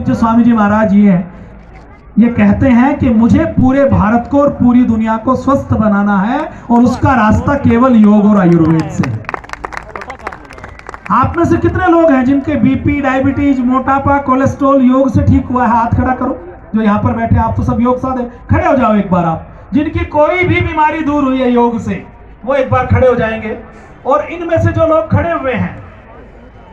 पूज्य स्वामी जी महाराज ये कहते हैं कि मुझे पूरे भारत को और पूरी दुनिया को स्वस्थ बनाना है और उसका रास्ता केवल योग और आयुर्वेद से है। आप में से कितने लोग हैं जिनके बीपी, डायबिटीज, मोटापा, कोलेस्ट्रॉल योग से ठीक हुआ है? हाथ खड़ा करो। जो यहाँ पर बैठे आप तो सब योग साधे, खड़े हो जाओ एक बार। आप जिनकी कोई भी बीमारी दूर हुई है योग से, वो एक बार खड़े हो जाएंगे। और इनमें से जो लोग खड़े हुए हैं,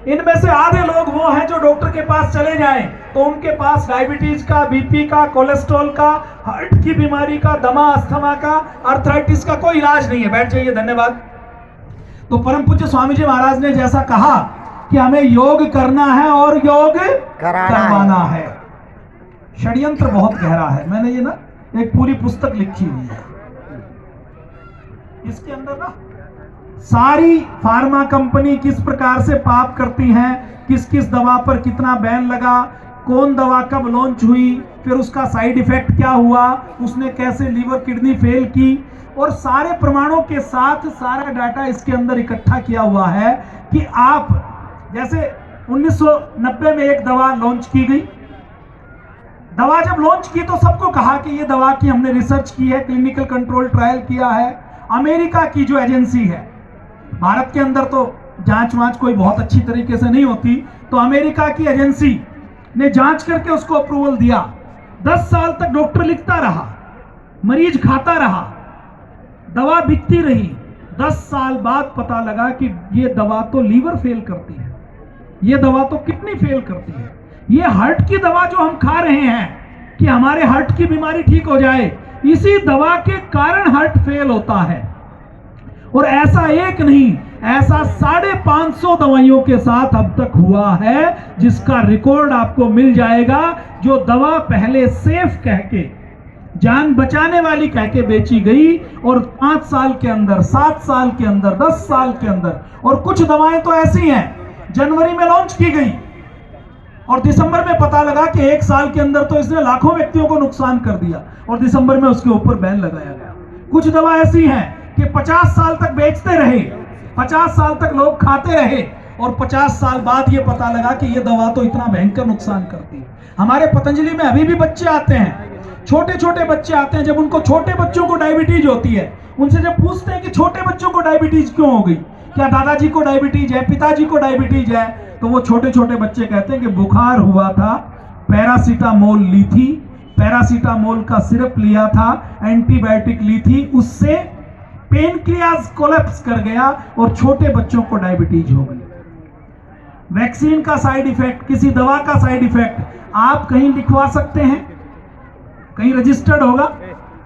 इनमें से आधे लोग वो हैं जो डॉक्टर के पास चले जाएं तो उनके पास डायबिटीज का, बीपी का, कोलेस्ट्रॉल का, हार्ट की बीमारी का, दमा, अस्थमा का, आर्थराइटिस का कोई इलाज नहीं है। बैठ जाइए, धन्यवाद। तो परम पूज्य स्वामी जी महाराज ने जैसा कहा कि हमें योग करना है और योग करवाना है। षड्यंत्र बहुत गहरा है। मैंने ये ना एक पूरी पुस्तक लिखी हुई है, इसके अंदर ना सारी फार्मा कंपनी किस प्रकार से पाप करती हैं, किस किस दवा पर कितना बैन लगा, कौन दवा कब लॉन्च हुई, फिर उसका साइड इफेक्ट क्या हुआ, उसने कैसे लीवर किडनी फेल की, और सारे प्रमाणों के साथ सारा डाटा इसके अंदर इकट्ठा किया हुआ है कि आप जैसे 1990 में एक दवा लॉन्च की गई। दवा जब लॉन्च की तो सबको कहा कि ये दवा की हमने रिसर्च की है, क्लिनिकल कंट्रोल ट्रायल किया है। अमेरिका की जो एजेंसी है, भारत के अंदर तो जांच वांच कोई बहुत अच्छी तरीके से नहीं होती, तो अमेरिका की एजेंसी ने जांच करके उसको अप्रूवल दिया। 10 साल तक डॉक्टर लिखता रहा, मरीज खाता रहा, दवा बिकती रही। 10 साल बाद पता लगा कि ये दवा तो लीवर फेल करती है, ये दवा तो किडनी फेल करती है, ये हार्ट की दवा जो हम खा रहे हैं कि हमारे हार्ट की बीमारी ठीक हो जाए, इसी दवा के कारण हार्ट फेल होता है। और ऐसा एक नहीं, ऐसा 550 दवाइयों के साथ अब तक हुआ है, जिसका रिकॉर्ड आपको मिल जाएगा। जो दवा पहले सेफ कह के, जान बचाने वाली कह के बेची गई और 5 साल के अंदर, 7 साल के अंदर, 10 साल के अंदर, और कुछ दवाएं तो ऐसी हैं जनवरी में लॉन्च की गई और दिसंबर में पता लगा कि 1 साल के अंदर तो इसने लाखों व्यक्तियों को नुकसान कर दिया और दिसंबर में उसके ऊपर बैन लगाया गया। कुछ दवा ऐसी हैं कि 50 साल तक बेचते रहे, 50 साल तक लोग खाते रहे और 50 साल बाद ये पता लगा कि ये दवा तो इतना भयंकर नुकसान करती है। हमारे पतंजलि में अभी भी बच्चे आते हैं, छोटे छोटे बच्चे आते हैं। जब उनको, छोटे बच्चों को डायबिटीज होती है, उनसे जब पूछते हैं कि छोटे बच्चों को डायबिटीज क्यों हो गई, क्या दादाजी को डायबिटीज है, पिताजी को डायबिटीज है, तो वो छोटे छोटे बच्चे कहते हैं कि बुखार हुआ था, पैरासीटामोल ली थी, पैरासीटामोल का सिरप लिया था, एंटीबायोटिक ली थी, उससे पेनक्रियाज कोलैप्स कर गया और छोटे बच्चों को डायबिटीज हो गई। वैक्सीन का साइड इफेक्ट, किसी दवा का साइड इफेक्ट आप कहीं लिखवा सकते हैं? कहीं रजिस्टर्ड होगा?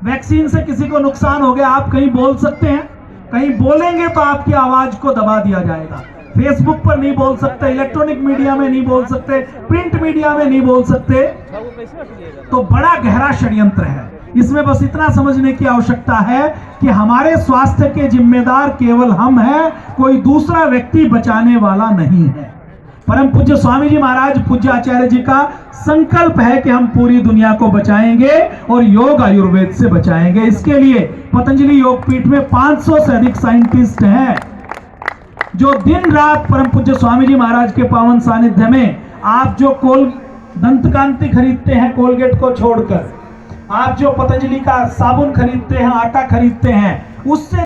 वैक्सीन से किसी को नुकसान हो गया आप कहीं बोल सकते हैं? कहीं बोलेंगे तो आपकी आवाज को दबा दिया जाएगा। फेसबुक पर नहीं बोल सकते, इलेक्ट्रॉनिक मीडिया में नहीं बोल सकते, प्रिंट मीडिया में नहीं बोल सकते। तो बड़ा गहरा षड्यंत्र है। इसमें बस इतना समझने की आवश्यकता है कि हमारे स्वास्थ्य के जिम्मेदार केवल हम हैं, कोई दूसरा व्यक्ति बचाने वाला नहीं है। परम पूज्य स्वामी जी महाराज, पूज्य आचार्य जी का संकल्प है कि हम पूरी दुनिया को बचाएंगे और योग आयुर्वेद से बचाएंगे। इसके लिए पतंजलि योगपीठ में 500 से अधिक साइंटिस्ट हैं जो दिन रात परम पूज्य स्वामी जी महाराज के पावन सानिध्य में, आप जो दंत कांति खरीदते हैं कोलगेट को छोड़कर, आप जो पतंजलि का साबुन खरीदते हैं, आटा खरीदते हैं, उससे